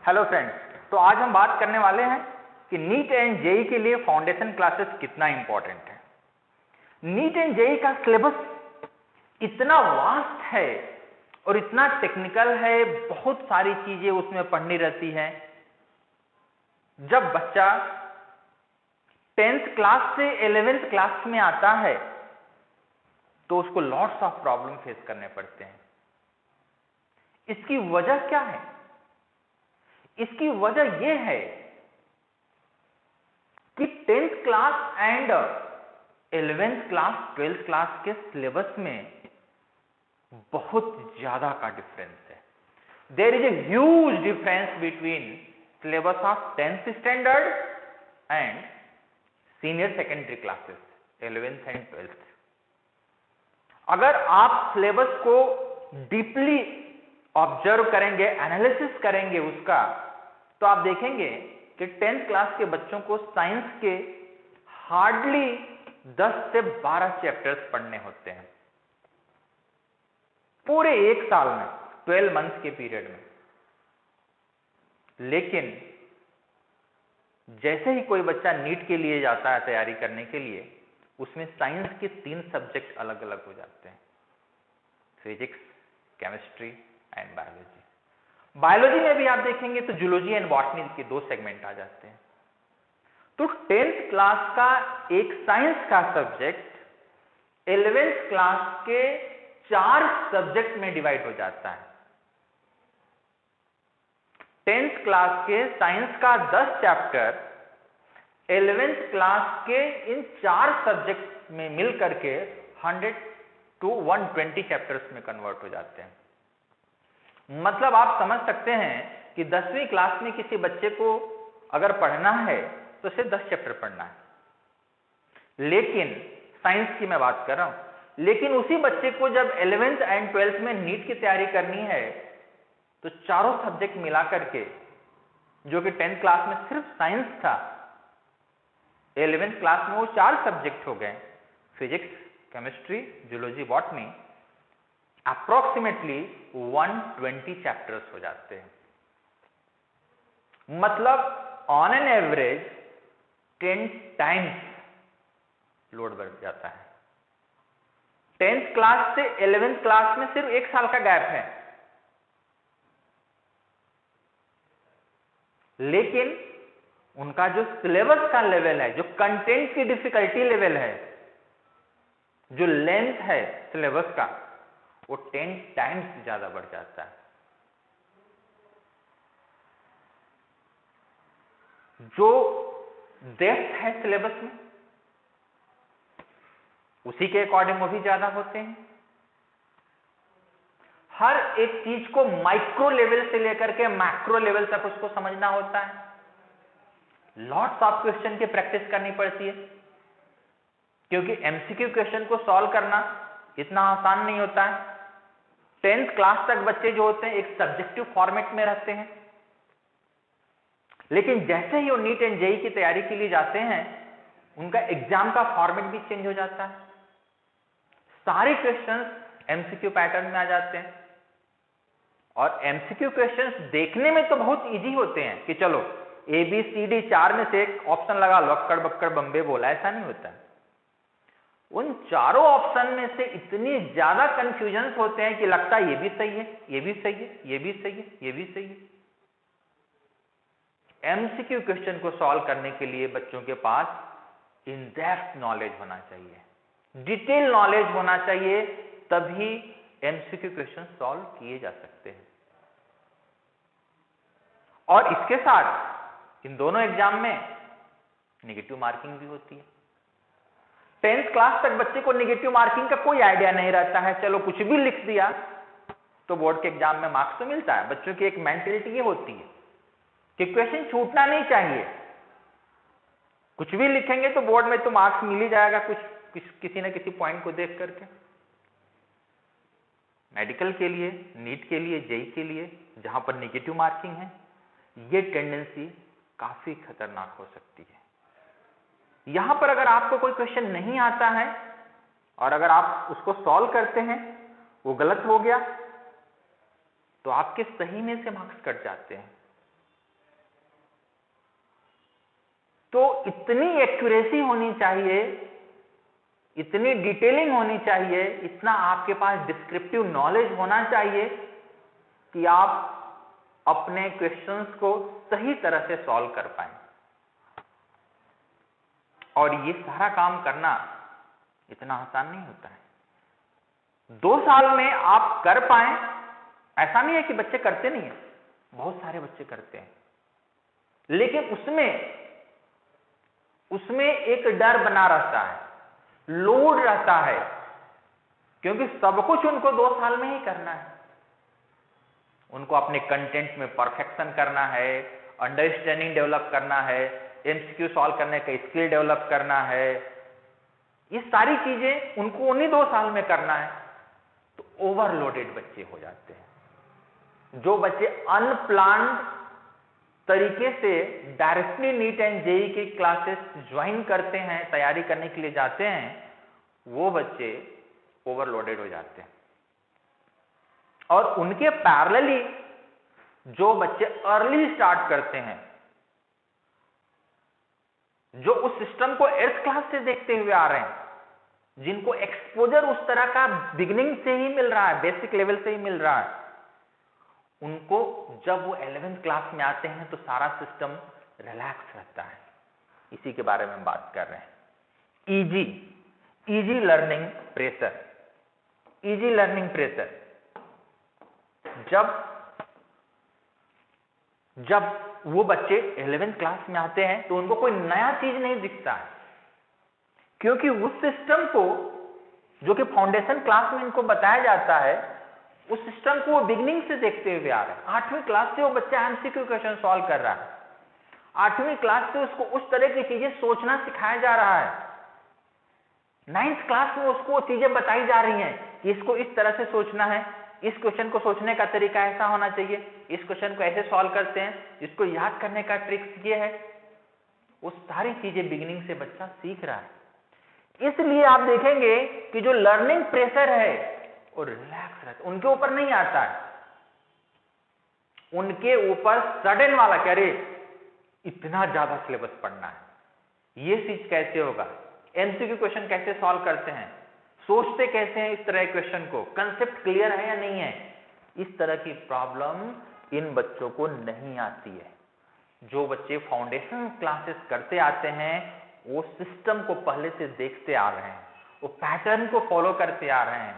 Hello friends, तो आज हम बात करने वाले हैं कि नीट एंड जेई के लिए फाउंडेशन क्लासेस कितना इंपॉर्टेंट है। नीट एंड जेई का सिलेबस इतना वास्ट है और इतना टेक्निकल है, बहुत सारी चीजें उसमें पढ़नी रहती हैं। जब बच्चा 10th क्लास से 11th क्लास में आता है तो उसको लॉट्स ऑफ प्रॉब्लम फेस करने पड़ते हैं। इसकी वजह क्या है? इसकी वजह यह है कि 10th class and 11th class 12th class के सिलेबस में बहुत ज्यादा का डिफरेंस है। There is a huge difference between syllabus of 10th standard and senior secondary classes 11th and 12th। अगर आप सिलेबस को डीपली ऑब्जर्व करेंगे, एनालिसिस करेंगे उसका, तो आप देखेंगे कि 10th क्लास के बच्चों को साइंस के हार्डली 10 से 12 चैप्टर्स पढ़ने होते हैं पूरे एक साल में, 12 मंथ्स के पीरियड में। लेकिन जैसे ही कोई बच्चा नीट के लिए जाता है तैयारी करने के लिए, उसमें साइंस के 3 सब्जेक्ट अलग अलग हो जाते हैं, physics, chemistry and biology. Biology में भी आप देखेंगे तो जूलॉजी एंड बॉटनी के 2 सेगमेंट आ जाते हैं। तो 10th क्लास का एक साइंस का सब्जेक्ट 11th क्लास के 4 सब्जेक्ट में डिवाइड हो जाता है। 10th क्लास के साइंस का 10 चैप्टर 11th क्लास के इन 4 सब्जेक्ट में मिल करके 100 to 120 चैप्टर्स में कन्वर्ट हो जाते हैं। मतलब आप समझ सकते हैं कि 10वीं क्लास में किसी बच्चे को अगर पढ़ना है तो सिर्फ 10 चैप्टर पढ़ना है। लेकिन साइंस की मैं बात कर रहा हूं, लेकिन उसी बच्चे को जब 11th एंड 12th में नीट की तैयारी करनी है तो चारों सब्जेक्ट मिला करके, जो कि 10th क्लास में सिर्फ साइंस था, 11th क्लास में वो 4 सब्जेक्ट हो गए, physics, chemistry, zoology, botany. Approximately 120 chapters हो जाते हैं। मतलब on an average 10 times load बढ़ जाता है। 10th क्लास से 11th क्लास में सिर्फ 1 साल का गैप है, लेकिन उनका जो सिलेबस का लेवल है, जो कंटेंट की डिफिकल्टी लेवल है, जो लेंथ है सिलेबस का, वो 10 टाइम्स ज्यादा बढ़ जाता है। जो डेप्थ है सिलेबस में, उसी के अकॉर्डिंग वो भी ज्यादा होते हैं। हर एक चीज को माइक्रो लेवल से लेकर के मैक्रो लेवल तक उसको समझना होता है। लॉट्स ऑफ क्वेश्चन की प्रैक्टिस करनी पड़ती है, क्योंकि एमसीक्यू क्वेश्चन को सॉल्व करना इतना आसान नहीं होता है। 10th क्लास तक बच्चे जो होते हैं एक सब्जेक्टिव फॉर्मेट में रहते हैं, लेकिन जैसे ही वो नीट एंड जेई की तैयारी के लिए जाते हैं, उनका एग्जाम का फॉर्मेट भी चेंज हो जाता है। सारे क्वेश्चंस एमसीक्यू पैटर्न में आ जाते हैं, और एमसीक्यू क्वेश्चंस देखने में तो बहुत इजी होते हैं कि चलो ABCD 4 में से एक ऑप्शन लगा लो, अक्कड़ बक्कड़ बम्बे बोला, ऐसा नहीं होता है। उन चारों ऑप्शन में से इतनी ज्यादा कंफ्यूजन्स होते हैं कि लगता है ये भी सही है, ये भी सही है, ये भी सही है, ये भी सही है। एमसीक्यू क्वेश्चन को सॉल्व करने के लिए बच्चों के पास इन डेप्थ नॉलेज होना चाहिए, डिटेल नॉलेज होना चाहिए, तभी एमसीक्यू क्वेश्चन सॉल्व किए जा सकते हैं। और इसके साथ इन दोनों एग्जाम में नेगेटिव मार्किंग भी होती है। 10th क्लास तक बच्चे को नेगेटिव मार्किंग का कोई आइडिया नहीं रहता है, चलो कुछ भी लिख दिया तो बोर्ड के एग्जाम में मार्क्स तो मिलता है। बच्चों की एक मेंटेलिटी ये होती है कि क्वेश्चन छूटना नहीं चाहिए, कुछ भी लिखेंगे तो बोर्ड में तो मार्क्स मिल ही जाएगा, किसी न किसी पॉइंट को देख करके। मेडिकल के लिए, नीट के लिए, जेई के लिए, जहां पर नेगेटिव मार्किंग है, ये टेंडेंसी काफी खतरनाक हो सकती है। यहां पर अगर आपको कोई क्वेश्चन नहीं आता है और अगर आप उसको सॉल्व करते हैं, वो गलत हो गया, तो आपके सही में से मार्क्स कट जाते हैं। तो इतनी एक्यूरेसी होनी चाहिए, इतनी डिटेलिंग होनी चाहिए, इतना आपके पास डिस्क्रिप्टिव नॉलेज होना चाहिए कि आप अपने क्वेश्चंस को सही तरह से सॉल्व कर पाए। और ये सारा काम करना इतना आसान नहीं होता है। 2 साल में आप कर पाए, ऐसा नहीं है कि बच्चे करते नहीं है, बहुत सारे बच्चे करते हैं, लेकिन उसमें एक डर बना रहता है, लोड रहता है, क्योंकि सब कुछ उनको 2 साल में ही करना है। उनको अपने कंटेंट में परफेक्शन करना है, अंडरस्टैंडिंग डेवलप करना है, एमसीक्यू सॉल्व करने का स्किल डेवलप करना है, ये सारी चीजें उनको उन्हीं 2 साल में करना है। तो ओवरलोडेड बच्चे हो जाते हैं। जो बच्चे अनप्लान्ड तरीके से डायरेक्टली नीट एंड जेईई की क्लासेस ज्वाइन करते हैं, तैयारी करने के लिए जाते हैं, वो बच्चे ओवरलोडेड हो जाते हैं। और उनके पैरेलली जो बच्चे अर्ली स्टार्ट करते हैं, जो उस सिस्टम को 8th क्लास से देखते हुए आ रहे हैं, जिनको एक्सपोजर उस तरह का बिगिनिंग से ही मिल रहा है, बेसिक लेवल से ही मिल रहा है, उनको जब वो 11th क्लास में आते हैं तो सारा सिस्टम रिलैक्स रहता है। इसी के बारे में बात कर रहे हैं। Easy learning pressure. Easy learning pressure जब वो बच्चे 11th क्लास में आते हैं तो उनको कोई नया चीज नहीं दिखता है, क्योंकि उस सिस्टम को जो कि फाउंडेशन क्लास में इनको बताया जाता है, उस सिस्टम को वो बिगिनिंग से देखते हुए आ रहे हैं। 8वीं क्लास से वो बच्चा एमसीक्यू क्वेश्चन सॉल्व कर रहा है। 8वीं क्लास से उसको उस तरह की चीजें सोचना सिखाया जा रहा है। 9th क्लास में उसको वो चीजें बताई जा रही हैं कि इसको इस तरह से सोचना है, इस क्वेश्चन को सोचने का तरीका ऐसा होना चाहिए, इस क्वेश्चन को ऐसे सॉल्व करते हैं, इसको याद करने का ट्रिक्स ये है। वो सारी चीजें बिगिनिंग से बच्चा सीख रहा है। इसलिए आप देखेंगे कि जो लर्निंग प्रेशर है वो रिलैक्स रहता है, उनके ऊपर नहीं आता है। उनके ऊपर सडन वाला कह रहे इतना ज्यादा सिलेबस पढ़ना है, ये चीज कैसे होगा, एमसीक्यू क्वेश्चन कैसे सॉल्व करते हैं, सोचते कैसे हैं इस तरह के क्वेश्चन को, कंसेप्ट क्लियर है या नहीं है, इस तरह की प्रॉब्लम इन बच्चों को नहीं आती है। जो बच्चे फाउंडेशन क्लासेस करते आते हैं वो सिस्टम को पहले से देखते आ रहे हैं, वो पैटर्न को फॉलो करते आ रहे हैं,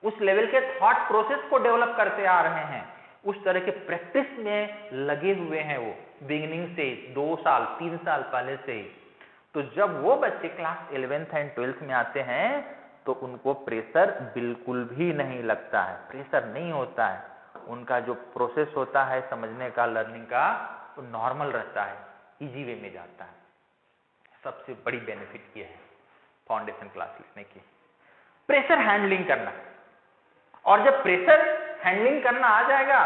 उस लेवल के थॉट प्रोसेस को डेवलप करते आ रहे हैं, उस तरह के प्रैक्टिस में लगे हुए हैं वो बिगिनिंग से 2 साल 3 साल पहले से ही। तो जब वो बच्चे क्लास 11th एंड 12th में आते हैं तो उनको प्रेशर बिल्कुल भी नहीं लगता है, प्रेशर नहीं होता है। उनका जो प्रोसेस होता है समझने का, लर्निंग का, वो नॉर्मल रहता है, इजी वे में जाता है। सबसे बड़ी बेनिफिट ये है फाउंडेशन क्लास लिखने की, प्रेशर हैंडलिंग करना। और जब प्रेशर हैंडलिंग करना आ जाएगा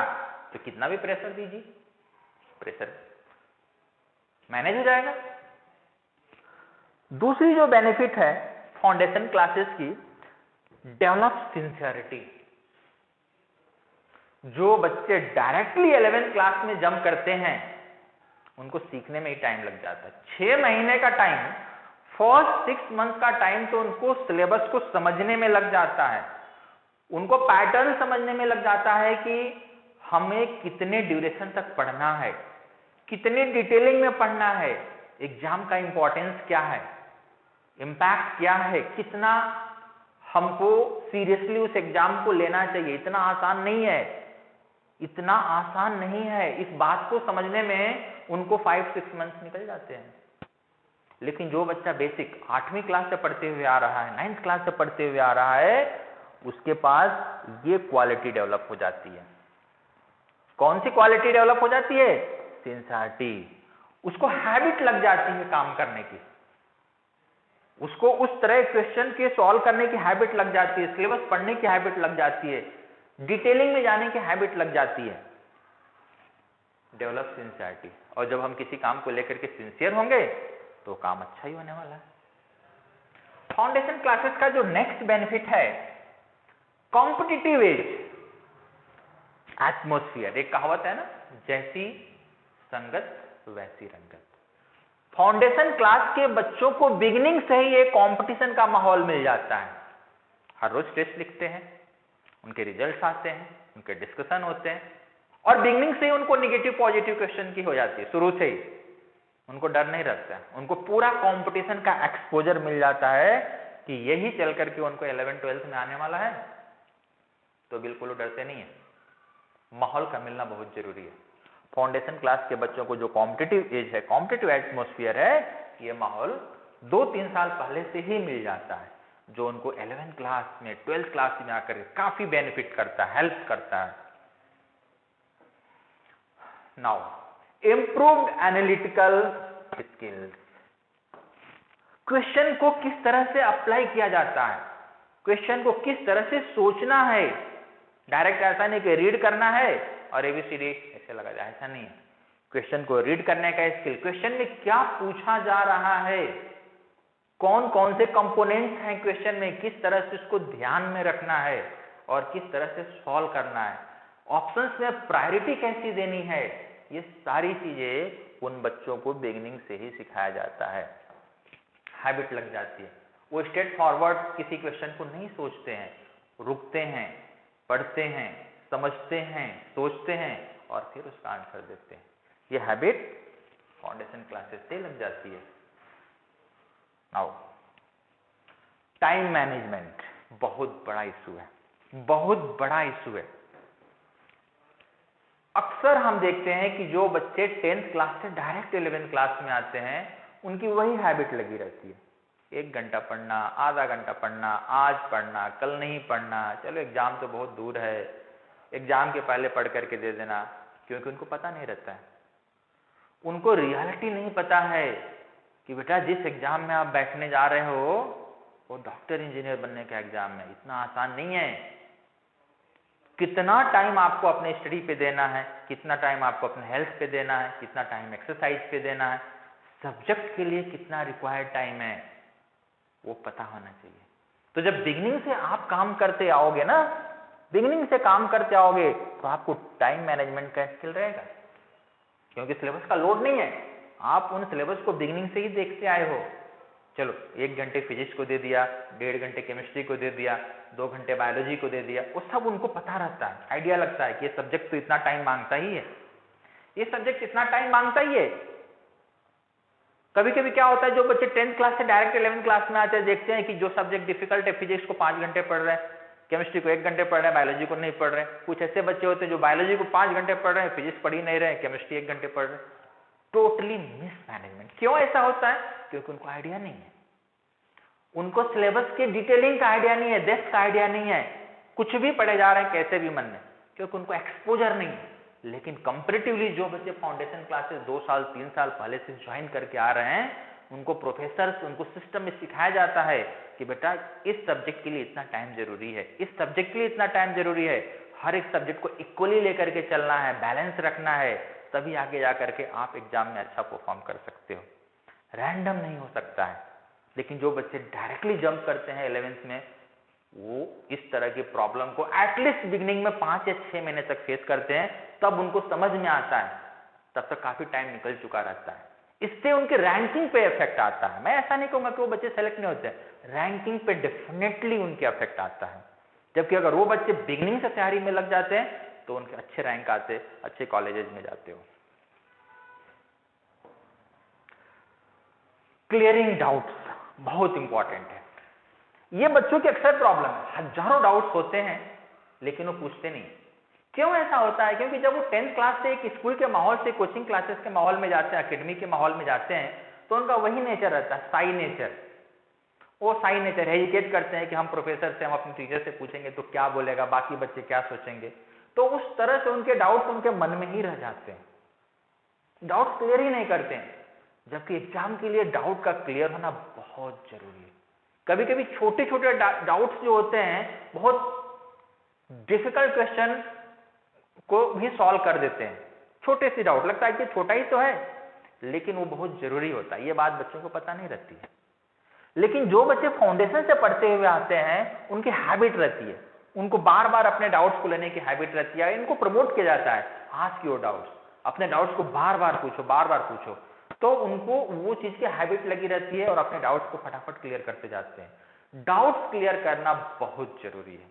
तो कितना भी प्रेशर दीजिए, प्रेशर मैनेज हो जाएगा। दूसरी जो बेनिफिट है फाउंडेशन क्लासेस की, डेवलप सिंसियरिटी। जो बच्चे डायरेक्टली 11th क्लास में जंप करते हैं उनको सीखने में ही टाइम लग जाता है। 6 महीने का टाइम, फर्स्ट 6 मंथ का टाइम तो उनको सिलेबस को समझने में लग जाता है, उनको पैटर्न समझने में लग जाता है कि हमें कितने ड्यूरेशन तक पढ़ना है, कितनी डिटेलिंग में पढ़ना है, एग्जाम का इंपॉर्टेंस क्या है, इम्पैक्ट क्या है, कितना हमको सीरियसली उस एग्जाम को लेना चाहिए। इतना आसान नहीं है, इतना आसान नहीं है। इस बात को समझने में उनको 5-6 मंथ्स निकल जाते हैं। लेकिन जो बच्चा बेसिक 8वीं क्लास से पढ़ते हुए आ रहा है, 9th क्लास से पढ़ते हुए आ रहा है, उसके पास ये क्वालिटी डेवलप हो जाती है। कौन सी क्वालिटी डेवलप हो जाती है? सिंसियरिटी। उसको हैबिट लग जाती है काम करने की, उसको उस तरह क्वेश्चन के सॉल्व करने की हैबिट लग जाती है, सिलेबस पढ़ने की हैबिट लग जाती है, डिटेलिंग में जाने की हैबिट लग जाती है। Develop sincerity. और जब हम किसी काम को लेकर के सिंसियर होंगे तो काम अच्छा ही होने वाला है। फाउंडेशन क्लासेस का जो नेक्स्ट बेनिफिट है, कॉम्पिटिटिव एज एटमोस्फियर। एक कहावत है ना, जैसी संगत वैसी रंगत। फाउंडेशन क्लास के बच्चों को बिगिनिंग से ही एक कंपटीशन का माहौल मिल जाता है। हर रोज टेस्ट लिखते हैं, उनके रिजल्ट्स आते हैं, उनके डिस्कशन होते हैं और बिगिनिंग से ही उनको नेगेटिव पॉजिटिव क्वेश्चन की हो जाती है। शुरू से ही उनको डर नहीं रहता है, उनको पूरा कंपटीशन का एक्सपोजर मिल जाता है कि यही चल करके उनको 11th 12th में आने वाला है, तो बिल्कुल डरते नहीं है। माहौल का मिलना बहुत जरूरी है। फाउंडेशन क्लास के बच्चों को जो कॉम्पिटिटिव एज है, कॉम्पिटिटिव एटमॉस्फेयर है, ये माहौल 2-3 साल पहले से ही मिल जाता है, जो उनको 11th क्लास में 12th क्लास में आकर काफी बेनिफिट करता है, हेल्प करता है। Now improved analytical skills, question को किस तरह से अप्लाई किया जाता है, क्वेश्चन को किस तरह से सोचना है। डायरेक्ट ऐसा नहीं कि रीड करना है और एबीसीडी ऐसे लगा जाए, ऐसा नहीं है। क्वेश्चन को रीड करने का स्किल, क्वेश्चन में क्या पूछा जा रहा है, कौन कौन से कंपोनेंट्स हैं क्वेश्चन में, किस तरह से उसको ध्यान में रखना है और किस तरह से सॉल्व करना है, ऑप्शंस में प्रायोरिटी कैसी देनी है, ये सारी चीजें उन बच्चों को बिगिनिंग से ही सिखाया जाता है। हैबिट लग जाती है, वो स्ट्रेट फॉरवर्ड किसी क्वेश्चन को नहीं सोचते हैं, रुकते हैं, पढ़ते हैं, समझते हैं, सोचते हैं और फिर उसका आंसर देते हैं। ये हैबिट फाउंडेशन क्लासेस से लग जाती है। नाउ टाइम मैनेजमेंट बहुत बड़ा इशू है, बहुत बड़ा इशू है। अक्सर हम देखते हैं कि जो बच्चे 10th क्लास से डायरेक्ट 11th क्लास में आते हैं, उनकी वही हैबिट लगी रहती है, 1 घंटा पढ़ना, आधा घंटा पढ़ना, आज पढ़ना, कल नहीं पढ़ना, चलो एग्जाम तो बहुत दूर है, एग्जाम के पहले पढ़ करके दे देना, क्योंकि उनको पता नहीं रहता है, उनको रियलिटी नहीं पता है कि बेटा जिस एग्जाम में आप बैठने जा रहे हो वो डॉक्टर इंजीनियर बनने का एग्जाम है, इतना आसान नहीं है। कितना टाइम आपको अपने स्टडी पे देना है, कितना टाइम आपको अपने हेल्थ पे देना है, कितना टाइम एक्सरसाइज पे देना है, सब्जेक्ट के लिए कितना रिक्वायर्ड टाइम है, वो पता होना चाहिए। तो जब बिगिनिंग से आप काम करते आओगे ना, बिगिनिंग से काम करते आओगे तो आपको टाइम मैनेजमेंट का स्किल रहेगा, क्योंकि सिलेबस का लोड नहीं है, आप उन सिलेबस को बिगिनिंग से ही देखते आए हो। चलो 1 घंटे फिजिक्स को दे दिया, 1.5 घंटे केमिस्ट्री को दे दिया, 2 घंटे बायोलॉजी को दे दिया, वो सब उनको पता रहता है, आइडिया लगता है कि ये सब्जेक्ट तो इतना टाइम मांगता ही है, ये सब्जेक्ट इतना टाइम मांगता ही है। कभी कभी क्या होता है, जो बच्चे 10th क्लास से डायरेक्ट 11th क्लास में आते हैं, देखते हैं कि जो सब्जेक्ट डिफिकल्ट है, फिजिक्स को 5 घंटे पढ़ रहे हैं, केमिस्ट्री को 1 घंटे पढ़ रहे हैं, बायोलॉजी को नहीं पढ़ रहे हैं। कुछ ऐसे बच्चे होते हैं जो बायोलॉजी को 5 घंटे पढ़ रहे हैं, फिजिक्स पढ़ ही नहीं रहे हैं, केमिस्ट्री 1 घंटे पढ़ रहे हैं। Totally mismanagement. क्यों ऐसा होता है? क्योंकि उनको आइडिया नहीं है, उनको सिलेबस के डिटेलिंग का आइडिया नहीं है, डेप्थ का आइडिया नहीं है, कुछ भी पढ़े जा रहे हैं कैसे भी मन में, क्योंकि उनको एक्सपोजर नहीं है। लेकिन कंपैरेटिवली जो बच्चे फाउंडेशन क्लासेस 2 साल 3 साल पहले से ज्वाइन करके आ रहे हैं, उनको प्रोफेसर्स, उनको सिस्टम में सिखाया जाता है कि बेटा इस सब्जेक्ट के लिए इतना टाइम जरूरी है, इस सब्जेक्ट के लिए इतना टाइम जरूरी है, हर एक सब्जेक्ट को इक्वली लेकर के चलना है, बैलेंस रखना है, तभी आगे जाकर के आप एग्जाम में अच्छा परफॉर्म कर सकते हो। रैंडम नहीं हो सकता है। लेकिन जो बच्चे डायरेक्टली जंप करते हैं 11th में, वो इस तरह की प्रॉब्लम को एटलीस्ट बिगिनिंग में 5 या 6 महीने तक फेस करते हैं, तब उनको समझ में आता है, तब तक काफी टाइम निकल चुका रहता है। इससे उनके रैंकिंग पे इफेक्ट आता है। मैं ऐसा नहीं कहूंगा कि वो बच्चे सेलेक्ट नहीं होते, रैंकिंग पे डेफिनेटली उनके इफेक्ट आता है। जबकि अगर वो बच्चे बिगिनिंग से तैयारी में लग जाते हैं तो उनके अच्छे रैंक आते, अच्छे कॉलेजेस में जाते हो। क्लियरिंग डाउट्स बहुत इंपॉर्टेंट है। ये बच्चों की अक्सर प्रॉब्लम है, हजारों डाउट्स होते हैं लेकिन वो पूछते नहीं। क्यों ऐसा होता है? क्योंकि जब वो 10th क्लास से एक स्कूल के माहौल से कोचिंग क्लासेस के माहौल में जाते हैं, एकेडमी के माहौल में जाते हैं, तो उनका वही नेचर रहता है, साई नेचर। वो साई नेचर हेजिटेट करते हैं कि हम प्रोफेसर से, हम अपने टीचर से पूछेंगे तो क्या बोलेगा, बाकी बच्चे क्या सोचेंगे। तो उस तरह से उनके डाउट्स उनके मन में ही रह जाते हैं, डाउट्स क्लियर ही नहीं करते हैं। जबकि एग्जाम के लिए डाउट का क्लियर होना बहुत जरूरी है। कभी कभी छोटे छोटे डाउट्स जो होते हैं, बहुत डिफिकल्ट क्वेश्चन को भी सॉल्व कर देते हैं। छोटे से डाउट लगता है कि छोटा ही तो है, लेकिन वो बहुत जरूरी होता है। ये बात बच्चों को पता नहीं रहती है। लेकिन जो बच्चे फाउंडेशन से पढ़ते हुए आते हैं, उनकी हैबिट रहती है, उनको बार बार अपने डाउट्स को लेने की हैबिट रहती है। इनको प्रमोट किया जाता है, आस्क योर डाउट्स, अपने डाउट्स को बार बार पूछो, बार बार पूछो। तो उनको वो चीज की हैबिट लगी रहती है और अपने डाउट्स को फटाफट क्लियर करते जाते हैं। डाउट्स क्लियर करना बहुत जरूरी है,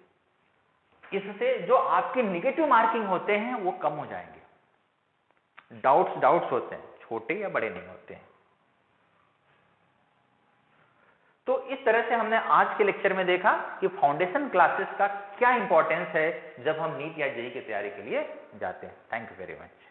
इससे जो आपके निगेटिव मार्किंग होते हैं वो कम हो जाएंगे। डाउट्स होते हैं, छोटे या बड़े नहीं होते हैं। तो इस तरह से हमने आज के लेक्चर में देखा कि फाउंडेशन क्लासेस का क्या इंपॉर्टेंस है जब हम नीट या जेईई की तैयारी के लिए जाते हैं। Thank you very much.